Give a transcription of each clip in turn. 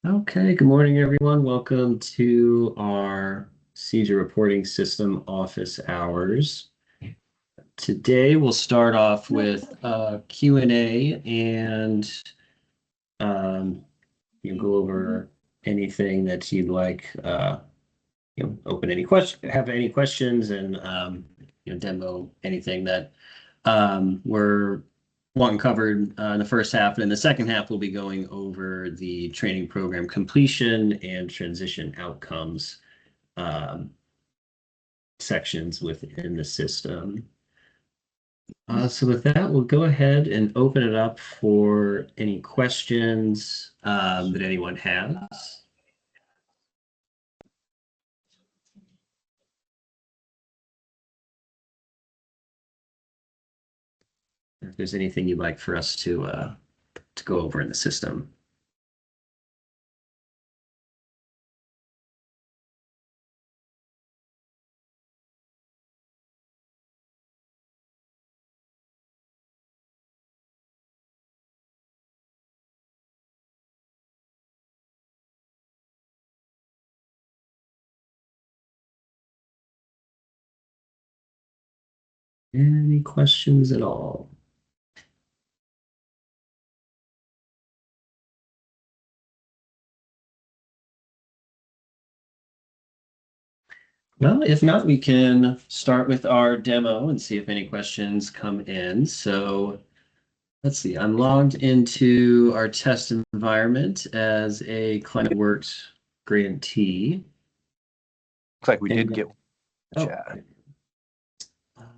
Okay, good morning, everyone. Welcome to our CEJA reporting system office hours. Today, we'll start off with Q&A and you can go over anything that you'd like, open any have any questions and, demo anything that we're wanting covered in the first half. And in the second half, we'll be going over the training program completion and transition outcomes sections within the system. So with that, we'll go ahead and open it up for any questions that anyone has. If there's anything you'd like for us to go over in the system. Any questions at all? Well, if not, we can start with our demo and see if any questions come in. So let's see, I'm logged into our test environment as a ClimateWorks grantee. Looks like we did get Oh, chat. Let's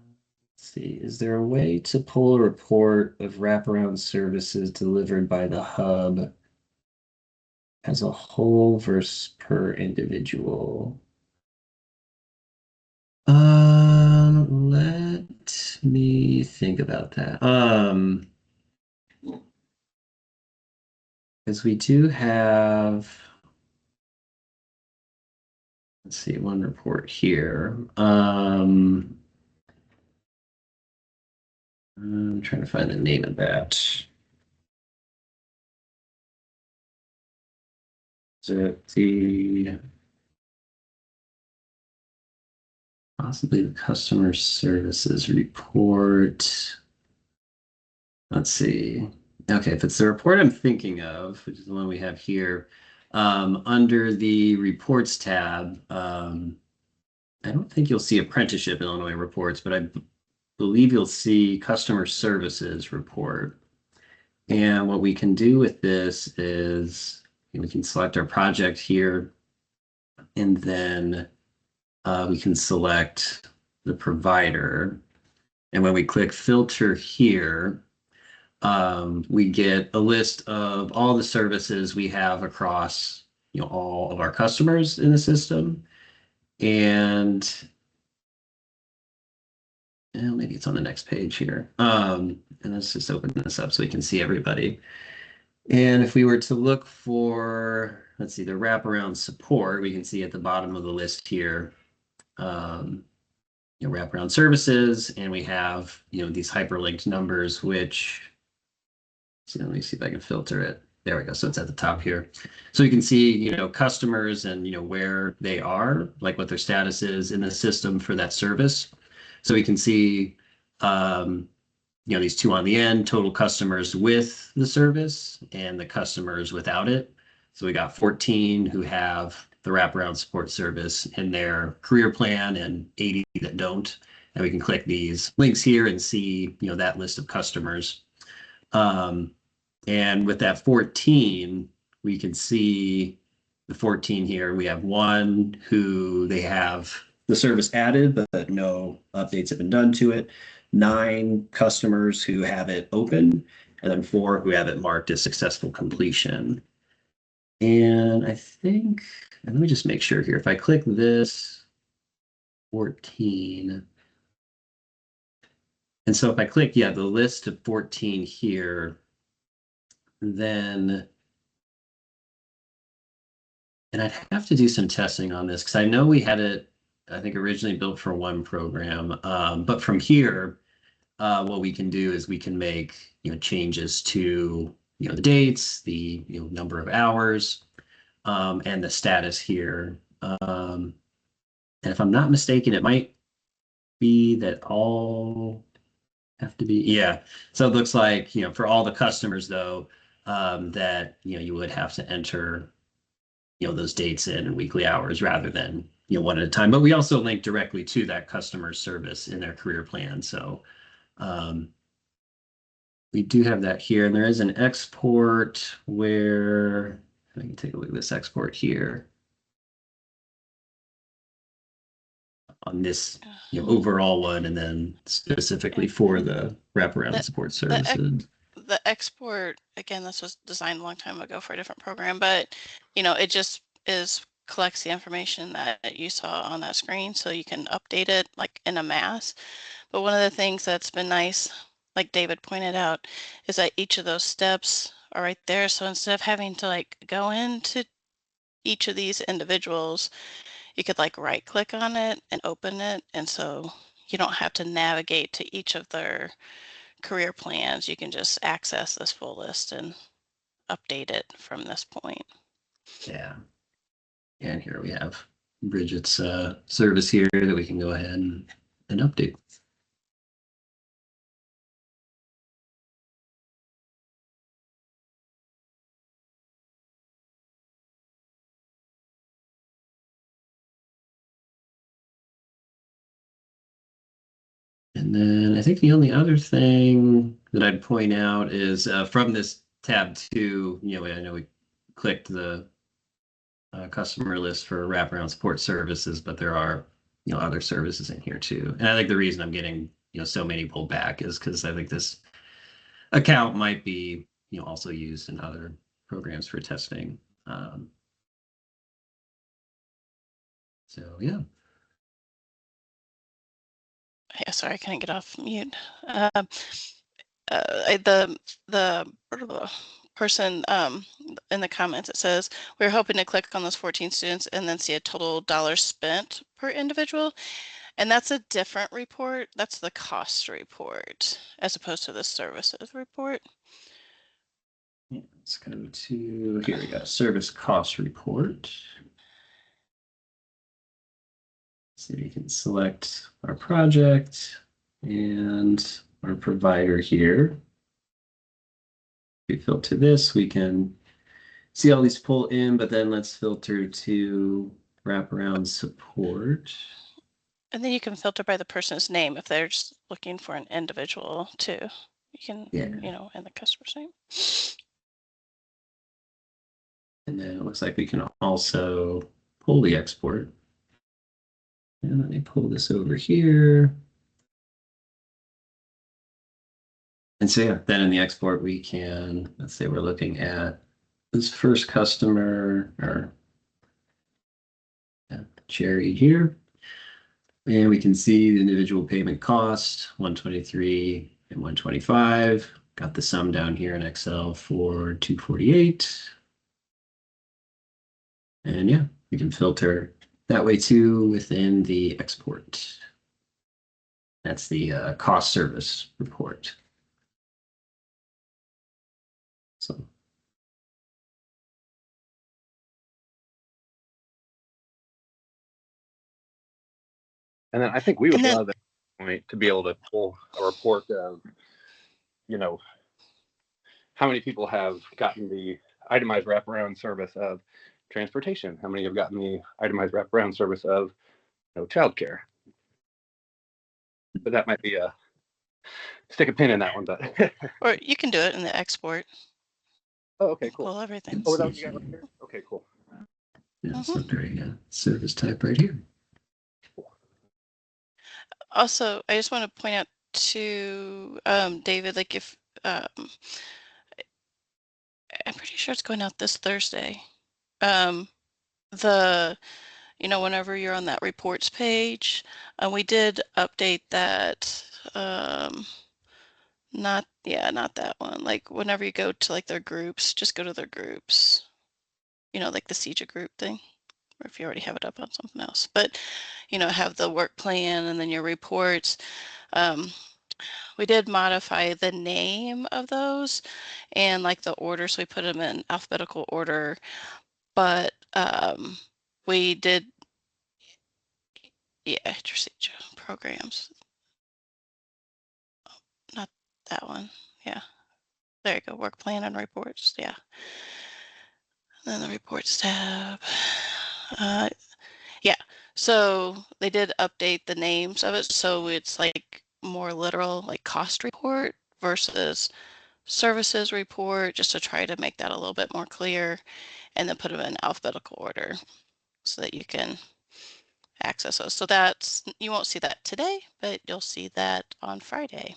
see, is there a way to pull a report of wraparound services delivered by the hub as a whole versus per individual? Let me think about that. Because we do have, let's see, one report here. I'm trying to find the name of that. Is it the possibly the customer services report? Let's see. Okay, if it's the report I'm thinking of, which is the one we have here, under the reports tab, I don't think you'll see apprenticeship Illinois reports, but I believe you'll see customer services report. And what we can do with this is we can select our project here, and then we can select the provider. And when we click filter here, we get a list of all the services we have across all of our customers in the system. And maybe it's on the next page here. And let's just open this up so we can see everybody. And if we were to look for, let's see, the wraparound support, we can see at the bottom of the list here, wraparound services, and we have, these hyperlinked numbers, which, so let me see if I can filter it. There we go. So it's at the top here. So you can see, customers and, where they are, like what their status is in the system for that service. So we can see, these two on the end, total customers with the service and the customers without it. So we got 14 who have the wraparound support service in their career plan and 80 that don't. And we can click these links here and see, that list of customers. And with that 14, we can see the 14 here. We have one who they have the service added, but no updates have been done to it. 9 customers who have it open, and then 4 who have it marked as successful completion. And I think, and let me just make sure here, if I click this 14, and so if I click, the list of 14 here, then, and I'd have to do some testing on this because I know we had it, I think, originally built for one program, but from here, what we can do is we can make changes to the dates, the number of hours. and the status here. And if I'm not mistaken, it might be that all have to be, yeah. So it looks like, for all the customers though, that, you would have to enter, those dates in and weekly hours rather than, one at a time. But we also link directly to that customer service in their career plan. So um, we do have that here. And there is an export where I can take a look at this export here on this, overall one, and then specifically for the wraparound The, support the, ex- services. the export, again, this was designed a long time ago for a different program, but it just collects the information that you saw on that screen so you can update it like in a mass. But one of the things that's been nice, like David pointed out, is that each of those steps are right there. So instead of having to like go into each of these individuals, you could like right click on it and open it. And so you don't have to navigate to each of their career plans. You can just access this full list and update it from this point. Yeah. And here we have Bridget's service here that we can go ahead and update. And then I think the only other thing that I'd point out is from this tab two, I know we clicked the customer list for wraparound support services, but there are, other services in here too. And I think the reason I'm getting, so many pulled back is because I think this account might be, also used in other programs for testing. So yeah. Yeah, sorry, I couldn't get off mute. The person in the comments, it says, we're hoping to click on those 14 students and then see a total dollars spent per individual. And that's a different report. That's the cost report as opposed to the services report. Yeah, let's go to, here we go, service cost report. So you can select our project and our provider here. If we filter this, we can see all these pull in, but then let's filter to wraparound support. And then you can filter by the person's name if they're just looking for an individual too. You can, in the customer's name. And then it looks like we can also pull the export. And let me pull this over here. And so yeah, then in the export, we can, let's say we're looking at this first customer, or Jerry here. And we can see the individual payment cost, 123 and 125. Got the sum down here in Excel for 248. And yeah, we can filter that way too within the export. That's the cost service report. So And then I think we would love at this point to be able to pull a report of, how many people have gotten the itemized wraparound service of transportation? How many have gotten the itemized wraparound service of childcare? But that might be a stick a pin in that one. But Or you can do it in the export. oh, okay, cool. Pull everything. Oh, that what you got right here? Okay, cool. yeah, so service type right here. Also, I just want to point out to David, like if I'm pretty sure it's going out this Thursday. Whenever you're on that reports page, we did update that. Not that one. Like whenever you go to like their groups, just go to their groups. Like the CEJA group thing, or if you already have it up on something else. But have the work plan and then your reports. We did modify the name of those and like the order, so we put them in alphabetical order. but we did, yeah, CEJA programs, not that one. Yeah, there you go, work plan and reports. Yeah, and then the reports tab. Yeah, so they did update the names of it, so it's like more literal, like cost report versus services report, just to try to make that a little bit more clear, and then put them in alphabetical order so that you can access those. So that's, you won't see that today, but you'll see that on Friday.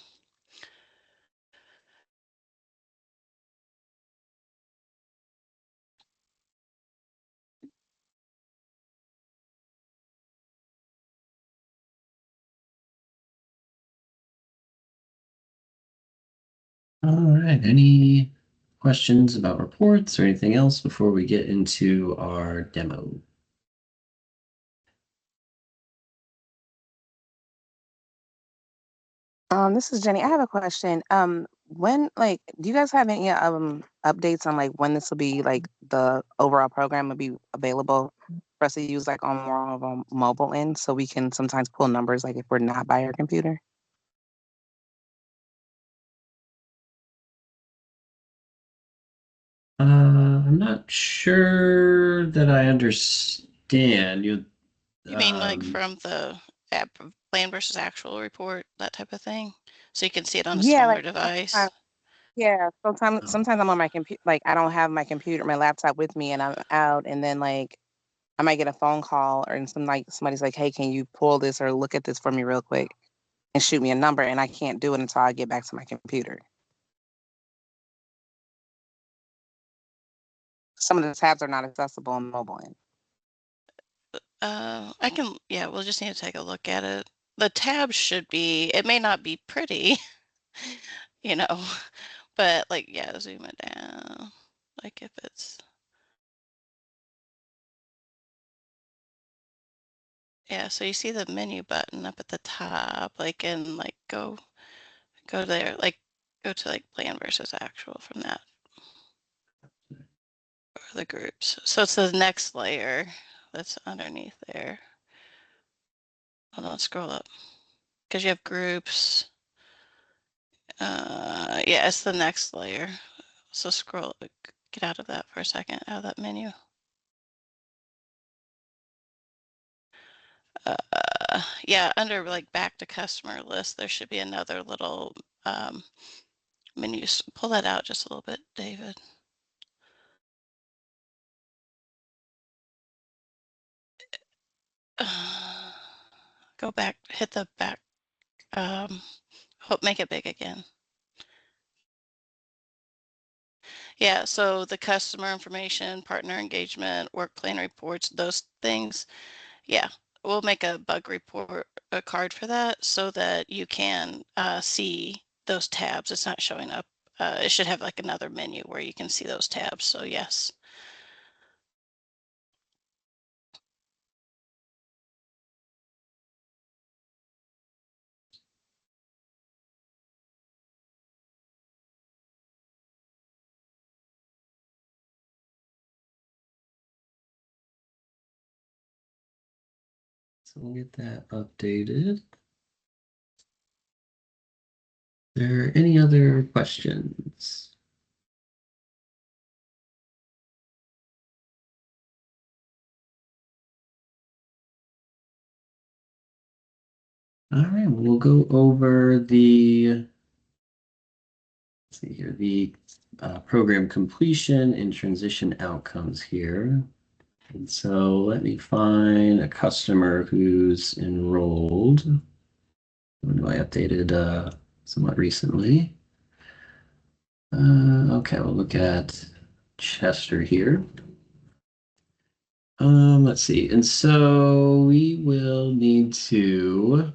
All right. Any questions about reports or anything else before we get into our demo? This is Jenny. I have a question. When like, do you guys have any updates on like when this will be like the overall program will be available for us to use like on more of a mobile end so we can sometimes pull numbers like if we're not by our computer? I'm not sure that I understand you. You mean like from the app plan versus actual report, that type of thing? So you can see it on a Yeah, smaller like device? yeah. Oh, Sometimes I'm on my computer, like I don't have my computer, my laptop with me, and I'm out, and then like I might get a phone call or and somebody's like, "Hey, can you pull this or look at this for me real quick and shoot me a number?" And I can't do it until I get back to my computer. Some of the tabs are not accessible on mobile end. I can, yeah, we'll just need to take a look at it. The tabs should be, it may not be pretty, you know, but like, yeah, zoom it down. Like if it's, yeah, so you see the menu button up at the top, like, and like go there, like go to like plan versus actual from that, or the groups. So it's the next layer that's underneath there. Hold on, scroll up because you have groups. Yeah, it's the next layer. So scroll, get out of that for a second, out of that menu. Yeah, under like back to customer list, there should be another little menu. Pull that out just a little bit, David. Go back, hit the back, make it big again. Yeah, so the customer information, partner engagement, work plan reports, those things. Yeah, we'll make a bug report, a card for that so that you can see those tabs. It's not showing up. It should have like another menu where you can see those tabs. So yes. so we'll get that updated. There any other questions? All right, we'll go over the, let's see here, the program completion and transition outcomes here. And so let me find a customer who's enrolled. Who I updated somewhat recently. Okay, we'll look at Chester here. Let's see. And so we will need to,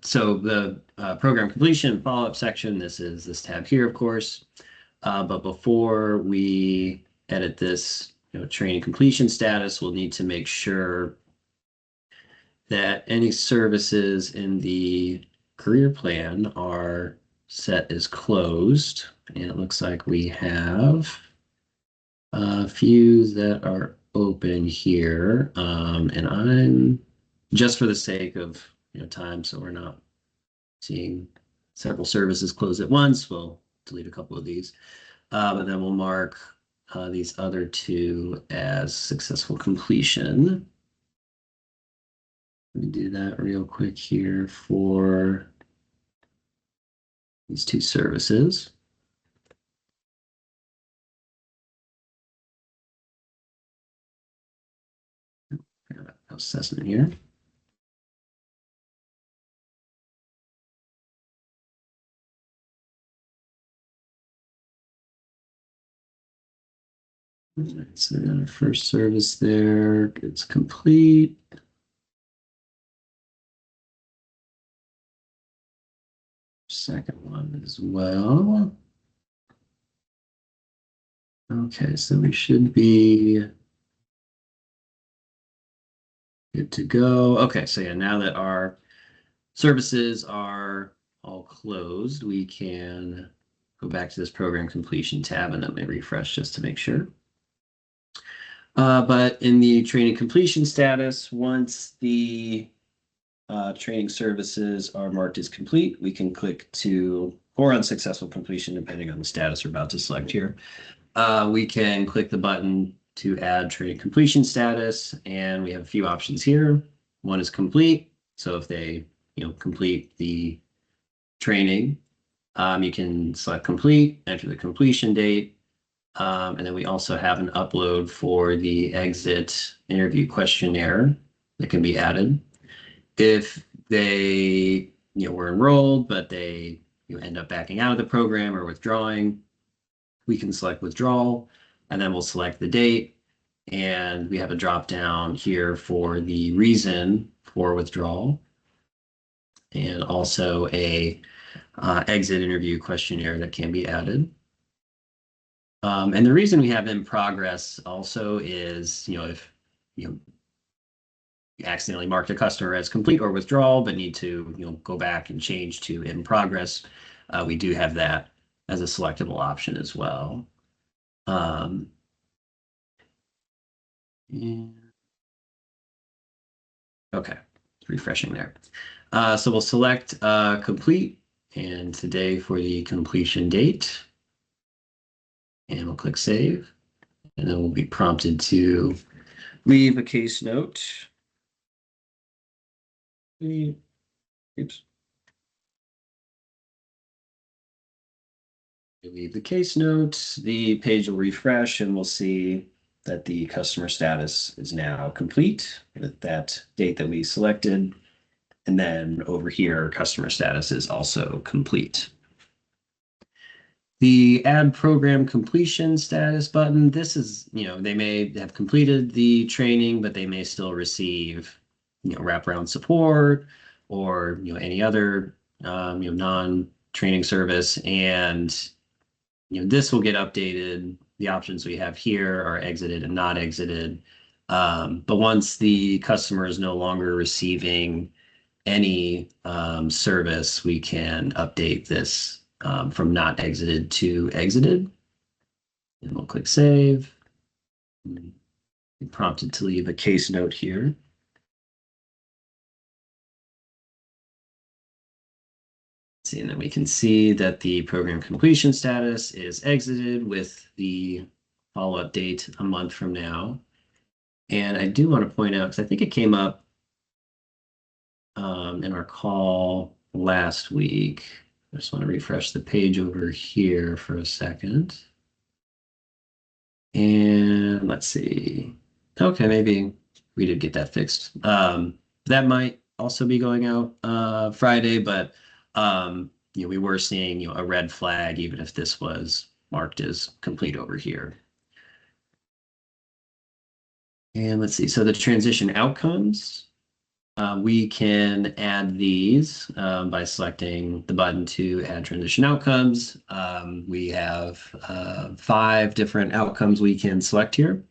so the program completion follow-up section, this is this tab here, of course. But before we edit this, training completion status, we'll need to make sure that any services in the career plan are set as closed. And it looks like we have a few that are open here, and I'm just for the sake of time, so we're not seeing several services close at once. We'll delete a couple of these, and then we'll mark these other two as successful completion. Let me do that real quick here for these two services. Assessment here. So the first service there, it's complete. Second one as well. Okay, so we should be good to go. Okay, so yeah, now that our services are all closed, we can go back to this program completion tab, and let me refresh just to make sure. But in the training completion status, once the training services are marked as complete, we can click to, or unsuccessful completion, depending on the status we're about to select here. We can click the button to add training completion status, and we have a few options here. One is complete. So if they complete the training, you can select complete, enter the completion date, and then we also have an upload for the exit interview questionnaire that can be added. If they were enrolled, but they end up backing out of the program or withdrawing, we can select withdrawal, and then we'll select the date. And we have a drop down here for the reason for withdrawal, and also a exit interview questionnaire that can be added. And the reason we have in progress also is, if you accidentally marked a customer as complete or withdrawal, but need to go back and change to in progress, we do have that as a selectable option as well. Okay, refreshing there. So we'll select complete, and today for the completion date, and we'll click save, and then we'll be prompted to leave a case note. Oops. Leave the case note, the page will refresh, and we'll see that the customer status is now complete with that date that we selected. And then over here, customer status is also complete. The add program completion status button, this is, they may have completed the training, but they may still receive, wraparound support or, any other, non-training service. And, this will get updated. The options we have here are exited and not exited. But once the customer is no longer receiving any service, we can update this from not exited to exited. And we'll click save. Be prompted to leave a case note here. See, and then we can see that the program completion status is exited with the follow-up date a month from now. And I do want to point out, because I think it came up in our call last week. I just want to refresh the page over here for a second. And let's see. Okay, maybe we did get that fixed. That might also be going out Friday, but we were seeing a red flag even if this was marked as complete over here. And let's see. So the transition outcomes, we can add these by selecting the button to add transition outcomes. We have 5 different outcomes we can select here.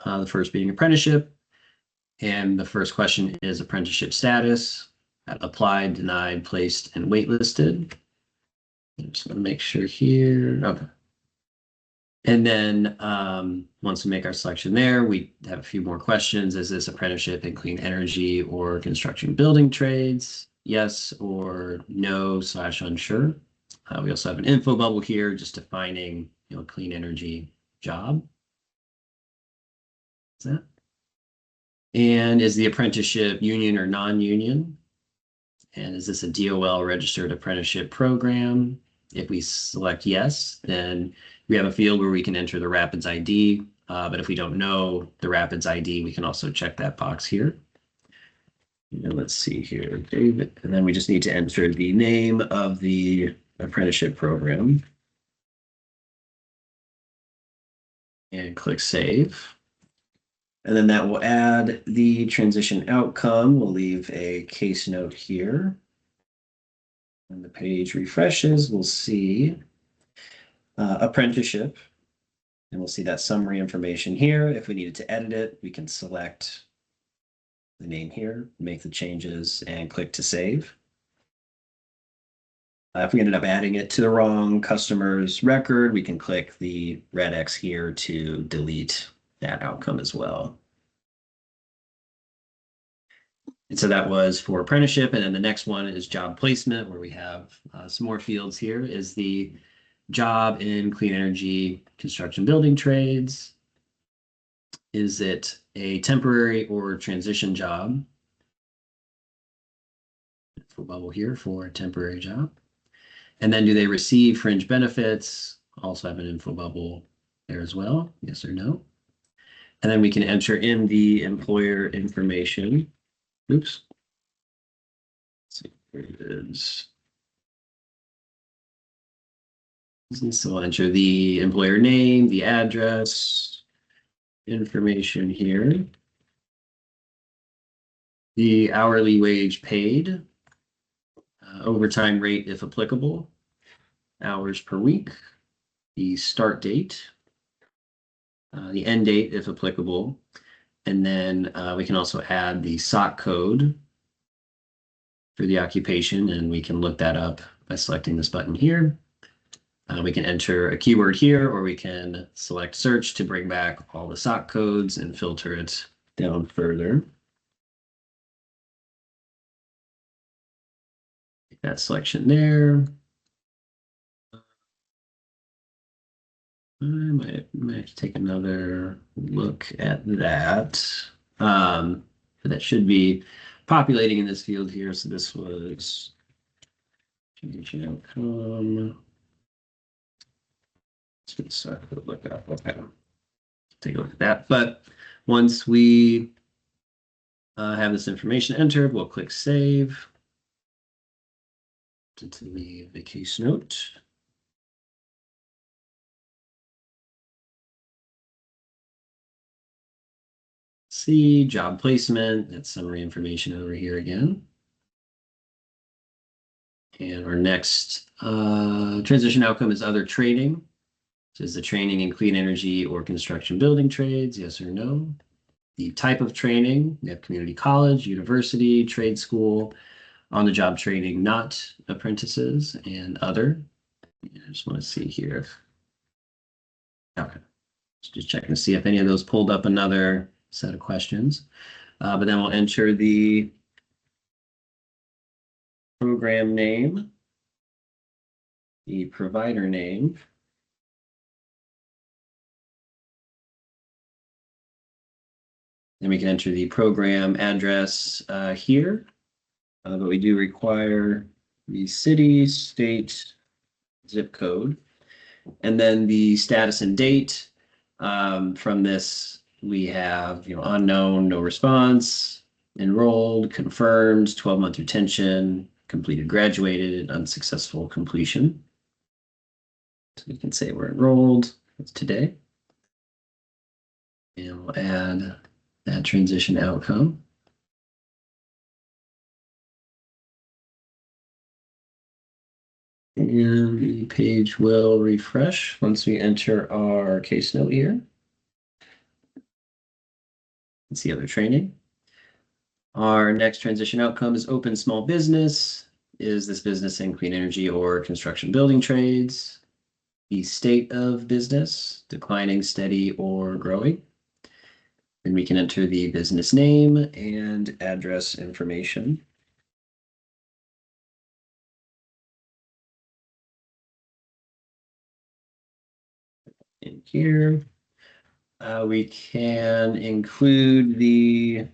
The first being apprenticeship. And the first question is apprenticeship status, applied, denied, placed, and waitlisted. I just want to make sure here. Okay. And then once we make our selection there, we have a few more questions. Is this apprenticeship in clean energy or construction building trades? Yes or no / unsure. We also have an info bubble here just defining, clean energy job. Is that? And is the apprenticeship union or non-union? And is this a DOL registered apprenticeship program? If we select yes, then we have a field where we can enter the Rapids ID. But if we don't know the Rapids ID, we can also check that box here. And let's see here, David. And then we just need to enter the name of the apprenticeship program. And click save. And then that will add the transition outcome. We'll leave a case note here. When the page refreshes, we'll see apprenticeship, and we'll see that summary information here. If we needed to edit it, we can select the name here, make the changes, and click to save. If we ended up adding it to the wrong customer's record, we can click the red X here to delete that outcome as well. And so that was for apprenticeship. And then the next one is job placement, where we have some more fields here. Is the job in clean energy, construction, building trades? Is it a temporary or transition job? For bubble here for a temporary job. And then do they receive fringe benefits? Also have an info bubble there as well. Yes or no. And then we can enter in the employer information. Oops. Let's see where it is. So we'll enter the employer name, the address, information here. The hourly wage paid, overtime rate if applicable, hours per week, the start date, the end date if applicable, and then we can also add the SOC code for the occupation, and we can look that up by selecting this button here. We can enter a keyword here, or we can select search to bring back all the SOC codes and filter it down further. That selection there. I might take another look at that. But that should be populating in this field here. So this was change outcome. Let's look up. Okay. Take a look at that. But once we have this information entered, we'll click save. To the case note. See job placement, that's summary information over here again. And our next transition outcome is other trading. So is the training in clean energy or construction building trades, yes or no? The type of training, we have community college, university, trade school, on-the-job training, not apprentices, and other. I just want to see here. Okay, just checking to see if any of those pulled up another set of questions. But then we'll enter the program name, the provider name, then we can enter the program address here. But we do require the city, state, zip code, and then the status and date. From this, we have unknown, no response, enrolled, confirmed, 12-month retention, completed, graduated, unsuccessful completion. So we can say we're enrolled. That's today. And we'll add that transition outcome. And the page will refresh once we enter our case note here. Let's see other training. Our next transition outcome is open small business. Is this business in clean energy or construction building trades? the state of business, declining, steady, or growing. Then we can enter the business name and address information. In here, we can include the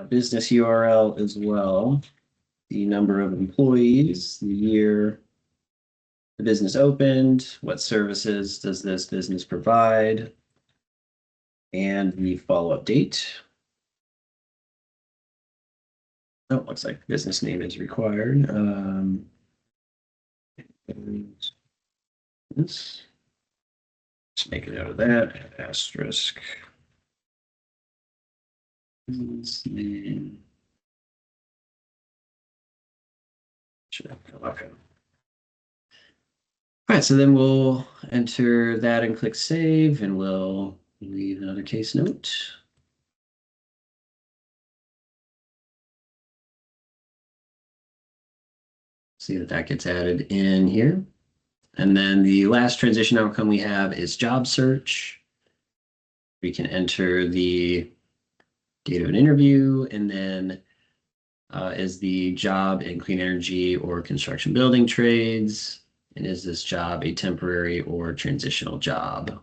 business URL as well, the number of employees, the year the business opened, what services does this business provide, and the follow-up date. Oh, looks like business name is required. This. Just make a note of that, asterisk. Business name. Okay. All right, so then we'll enter that and click save, and we'll leave another case note. See that that gets added in here. And then the last transition outcome we have is job search. We can enter the date of an interview, and then is the job in clean energy or construction building trades? And is this job a temporary or transitional job?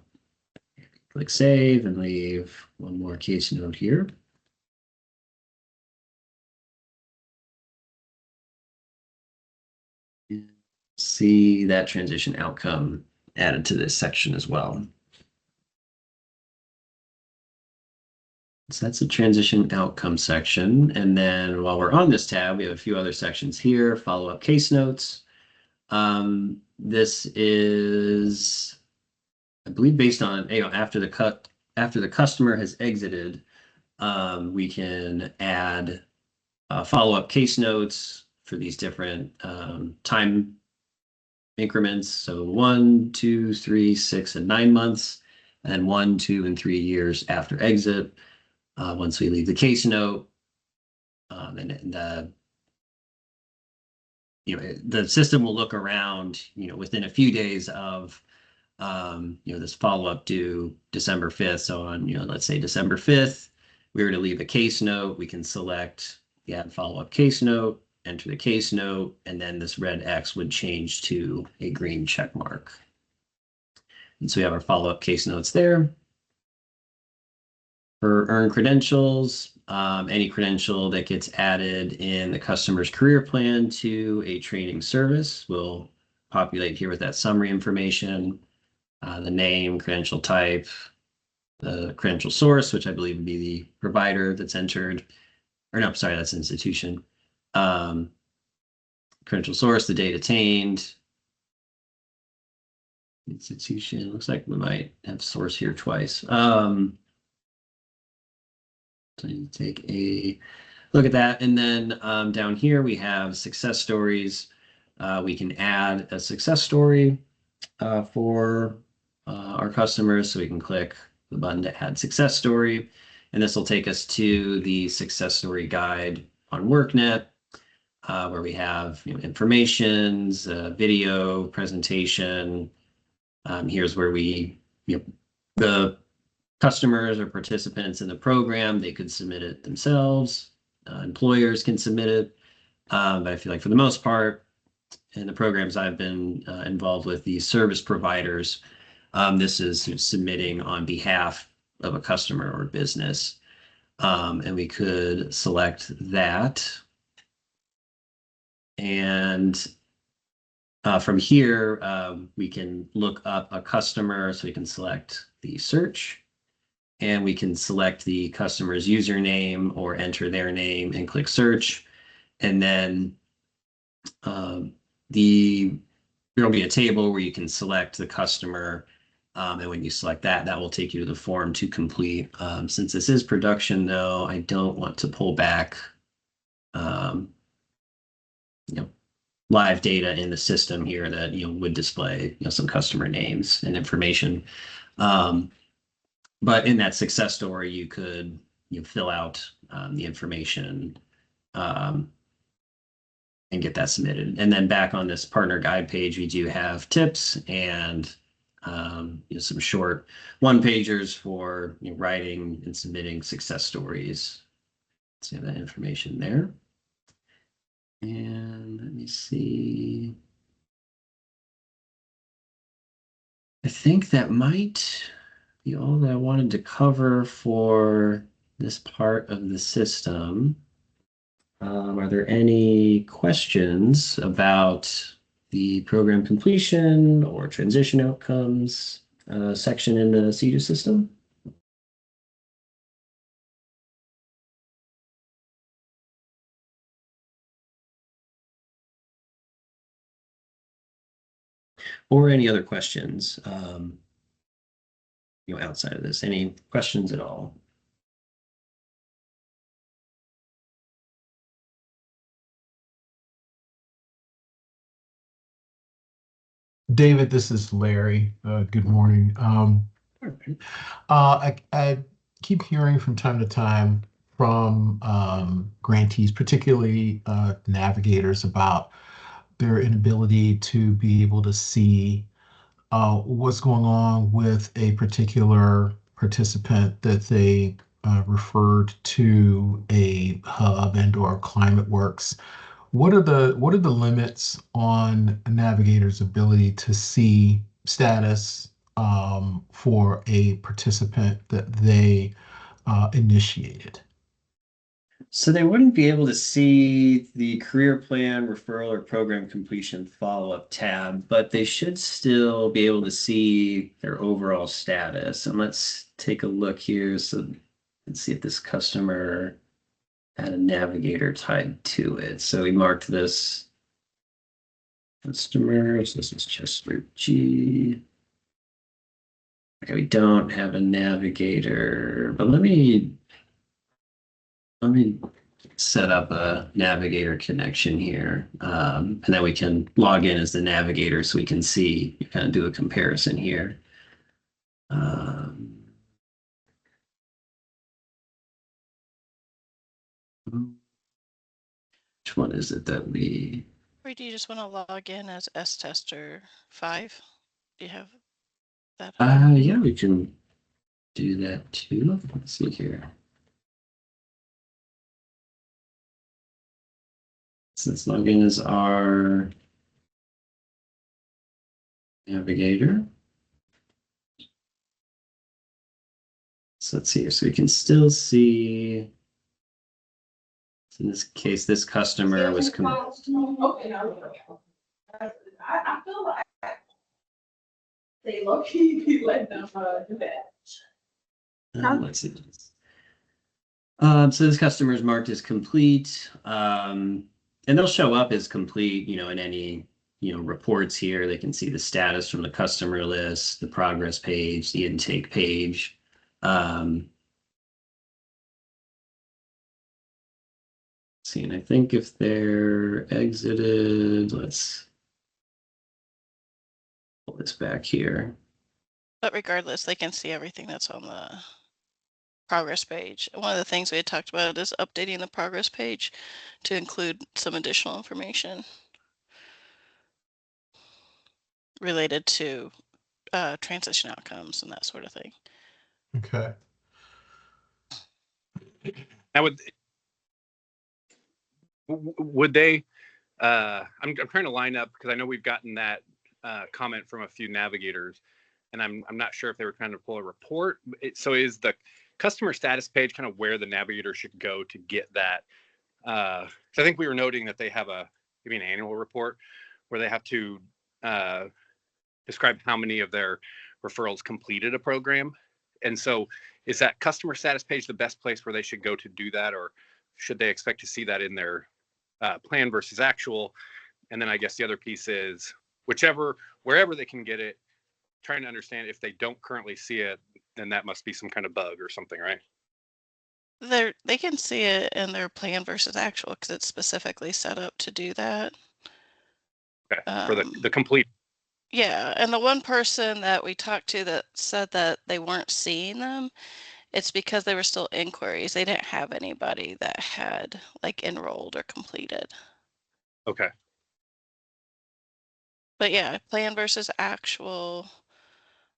Click save and leave one more case note here. See that transition outcome added to this section as well. So that's the transition outcome section. And then while we're on this tab, we have a few other sections here, follow-up case notes. This is, I believe, based on, after the customer has exited, we can add follow-up case notes for these different time increments. So 1, 2, 3, 6, and 9 months, and 1, 2, and 3 years after exit. Once we leave the case note, and the system will look around, within a few days of, this follow-up due December 5th. So on, let's say December 5th, we were to leave a case note, we can select the add follow-up case note, enter the case note, and then this red X would change to a green check mark. And so we have our follow-up case notes there. For earn credentials, any credential that gets added in the customer's career plan to a training service will populate here with that summary information, the name, credential type, the credential source, which I believe would be the provider that's entered, or no, sorry, that's institution. Credential source, the date attained, institution. Looks like we might have source here twice. So you take a look at that. And then down here we have success stories. We can add a success story for our customers. So we can click the button to add success story. And this will take us to the success story guide on workNet, where we have informations, video, presentation. Here's where we, the customers or participants in the program, they could submit it themselves. Employers can submit it. But I feel like for the most part, in the programs I've been involved with, the service providers, this is submitting on behalf of a customer or business. And we could select that. And from here, we can look up a customer, so we can select the search. And we can select the customer's username or enter their name and click search. And then there'll be a table where you can select the customer. And when you select that, that will take you to the form to complete. Since this is production, though, I don't want to pull back live data in the system here that would display some customer names and information. But in that success story, you could fill out the information and get that submitted. And then back on this partner guide page, we do have tips and some short one-pagers for writing and submitting success stories. So that information there. And let me see. I think that might be all that I wanted to cover for this part of the system. Are there any questions about the program completion or transition outcomes section in the CEJA system? Or any other questions, outside of this? Any questions at all? David, this is Larry. Good morning. I keep hearing from time to time from grantees, particularly navigators, about their inability to be able to see what's going on with a particular participant that they referred to a hub and/or ClimateWorks. What are the limits on a navigator's ability to see status for a participant that they initiated? So they wouldn't be able to see the career plan, referral, or program completion follow-up tab, but they should still be able to see their overall status. And let's take a look here. So let's see if this customer had a navigator tied to it. So we marked this customer. So this is Chester G. Okay, we don't have a navigator, but let me set up a navigator connection here. And then we can log in as the navigator so we can see, kind of do a comparison here. Which one is it that we... Or do you just want to log in as S-Tester 5? Do you have that? Yeah, we can do that too. Let's see here. So let's log in as our navigator. So let's see here. So we can still see. So in this case, this customer was. I feel like they low key be letting them do that. Let's see. So this customer is marked as complete, and they'll show up as complete, in any, reports here. They can see the status from the customer list, the progress page, the intake page. See, and I think if they're exited, let's pull this back here. But regardless, they can see everything that's on the progress page. One of the things we had talked about is updating the progress page to include some additional information related to transition outcomes and that sort of thing. Okay. Now, would they? I'm trying to line up because I know we've gotten that comment from a few navigators, and I'm not sure if they were trying to pull a report. So is the customer status page kind of where the navigator should go to get that? So I think we were noting that they have maybe an annual report where they have to describe how many of their referrals completed a program. And so is that customer status page the best place where they should go to do that, or should they expect to see that in their plan versus actual? And then I guess the other piece is wherever they can get it, trying to understand if they don't currently see it, then that must be some kind of bug or something, right? They can see it in their plan versus actual because it's specifically set up to do that. Okay. For the complete. Yeah, and the one person that we talked to that said that they weren't seeing them, it's because they were still inquiries. They didn't have anybody that had like enrolled or completed. Okay. But yeah, plan versus actual.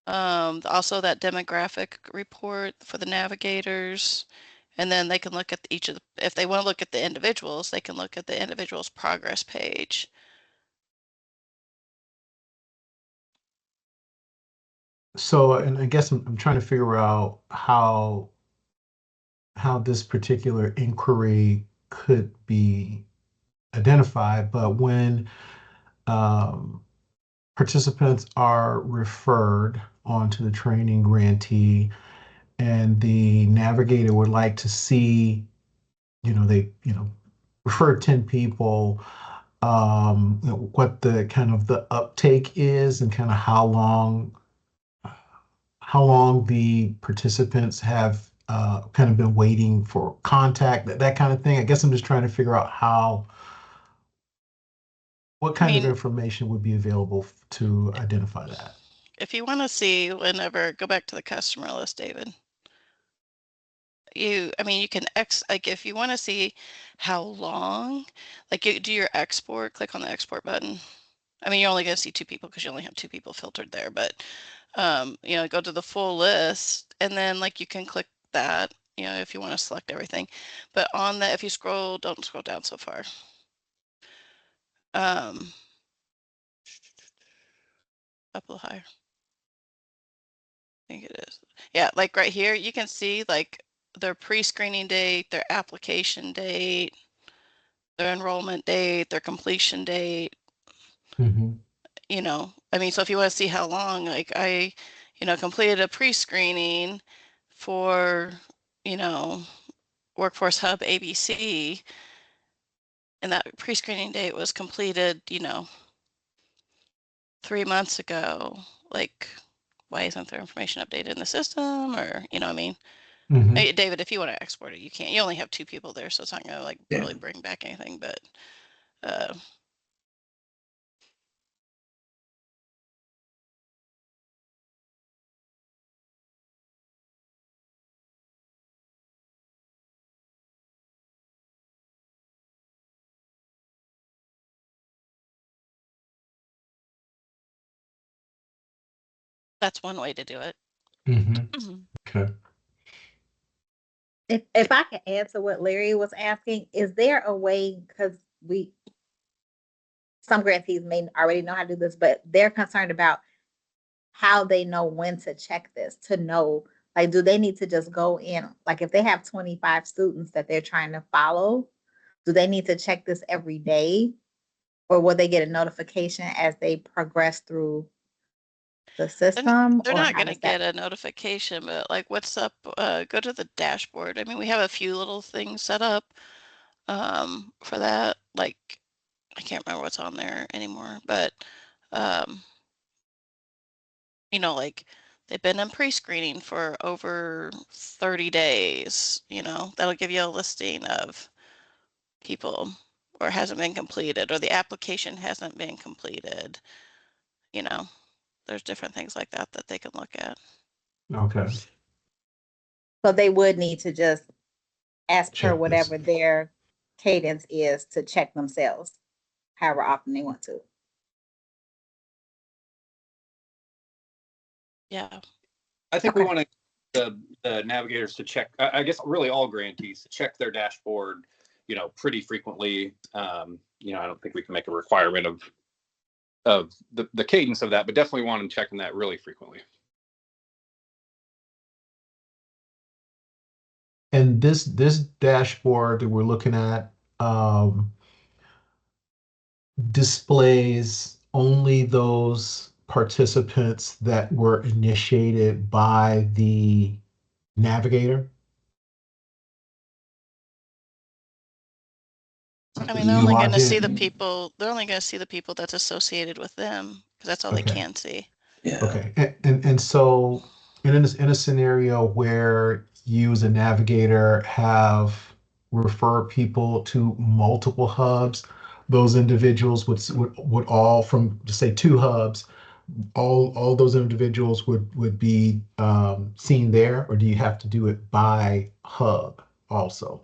Also that demographic report for the navigators. And then they can look at each of the, if they want to look at the individuals, they can look at the individual's progress page. So, and I guess I'm trying to figure out how this particular inquiry could be identified, but when um, participants are referred onto the training grantee and the navigator would like to see, they, refer 10 people, what the kind of the uptake is and kind of how long the participants have kind of been waiting for contact, that kind of thing. I guess I'm just trying to figure out what I kind of mean, information would be available to identify that. if you want to see whenever, go back to the customer list, David. I mean, you can like if you want to see how long, like you do your export, click on the export button. I mean, you're only going to see 2 people because you only have 2 people filtered there, but go to the full list and then like you can click that, if you want to select everything. But on that, if you scroll, don't scroll down so far. Up a little higher. I think it is. Yeah, like right here, you can see like their pre-screening date, their application date, their enrollment date, their completion date. Mhm. I mean, so if you want to see how long, like I, completed a pre-screening for, Workforce Hub ABC, and that pre-screening date was completed, 3 months ago. Like, why isn't there information updated in the system? Or, I mean, Mhm. hey, David, if you want to export it, you can. You only have 2 people there, so it's not going to like Yeah. really bring back anything. But that's one way to do it. Mhm. Okay. If I can answer what Larry was asking, is there a way, because some grantees may already know how to do this, but they're concerned about how they know when to check this, to know, like, do they need to just go in, like if they have 25 students that they're trying to follow, do they need to check this every day? Or will they get a notification as they progress through the system? They're Or not how going to does that? get a notification, but like what's up, go to the dashboard. I mean, we have a few little things set up for that. Like, I can't remember what's on there anymore, but um, like they've been in pre-screening for over 30 days, that'll give you a listing of people, or hasn't been completed, or the application hasn't been completed. There's different things like that that they can look at. Okay. So they would need to just, as per Check this. whatever their cadence is, to check themselves, however often they want to. Yeah. I think we Okay. want the navigators to check. I guess really all grantees to check their dashboard, pretty frequently. I don't think we can make a requirement of the cadence of that, but definitely want them checking that really frequently. And this dashboard that we're looking at displays only those participants that were initiated by the navigator. I mean, they're You only going logged to see the in. people, that's associated with them, because that's all they Okay. can see. Yeah. Okay. And so in a scenario where you as a navigator have refer people to multiple hubs, those individuals would all from just say 2 hubs, all those individuals would be seen there, or do you have to do it by hub also?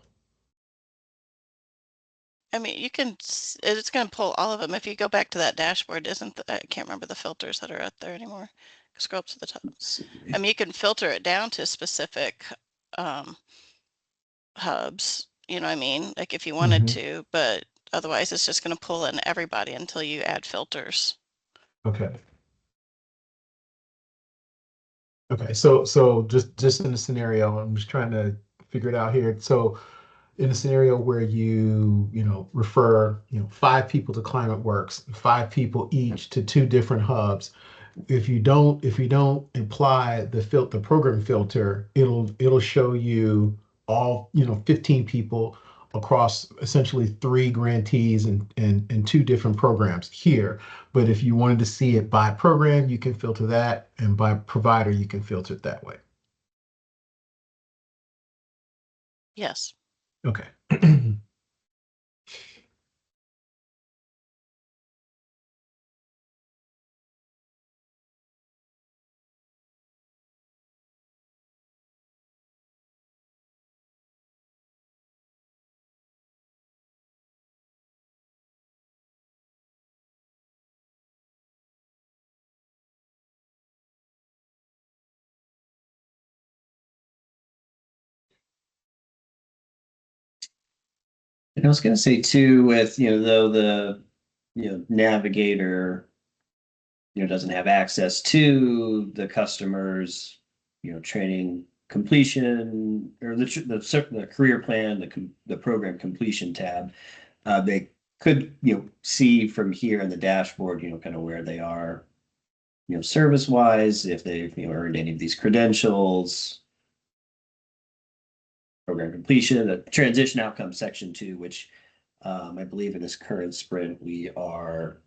I mean, you can, it's going to pull all of them. If you go back to that dashboard, I can't remember the filters that are out there anymore. Scroll up to the top. I mean, you can filter it down to specific hubs, you know what I mean? Like if you wanted to, but otherwise it's just going to pull in everybody until you add filters. Okay. Okay, so just in the scenario, I'm just trying to figure it out here. So in a scenario where you know, refer, you know, 5 people to ClimateWorks, 5 people each to 2 different hubs, if you don't apply the program filter, it'll show you all, you know, 15 people across essentially 3 grantees and 2 different programs here. But if you wanted to see it by program, you can filter that, and by provider, you can filter it that way. Yes. Okay. And I was going to say too, with, you know, though the, you know, navigator, you know, doesn't have access to the customer's, you know, training completion or the career plan, the program completion tab, they could, you know, see from here in the dashboard, you know, kind of where they are, you know, service wise, if they've, you know, earned any of these credentials, program completion, the transition outcome section 2, which I believe in this current sprint, we are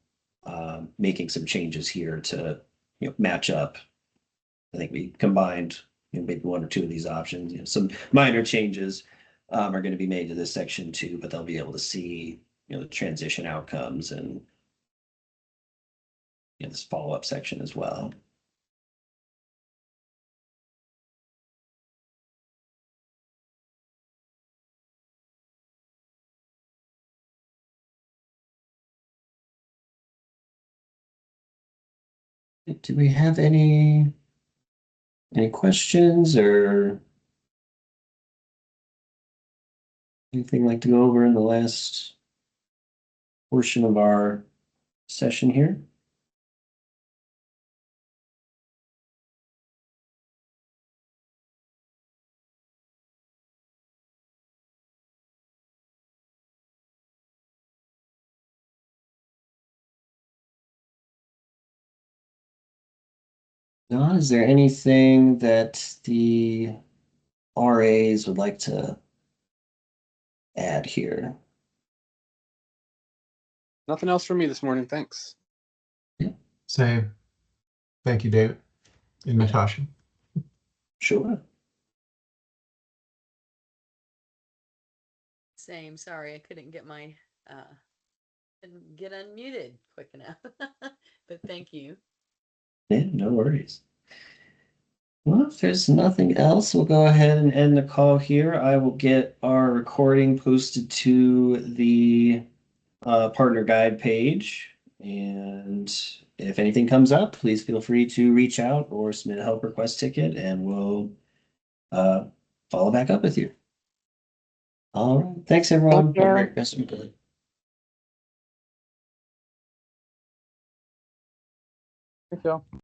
making some changes here to, you know, match up. I think we combined, you know, maybe 1 or 2 of these options. You know, some minor changes are going to be made to this section 2, but they'll be able to see, you know, the transition outcomes and, you know, this follow-up section as well. Do we have any questions or anything like to go over in the last portion of our session here? Don, is there anything that the RAs would like to add here? Nothing else for me this morning. Thanks. Same. Thank you, David and Natasha. Sure. Same. Sorry, I couldn't get my couldn't get unmuted quick enough. But thank you. Yeah, no worries. Well, if there's nothing else, we'll go ahead and end the call here. I will get our recording posted to the partner guide page. And if anything comes up, please feel free to reach out or submit a help request ticket and we'll follow back up with you. All right. Thanks, everyone. Thank you. Have a great rest of your day. Thank you.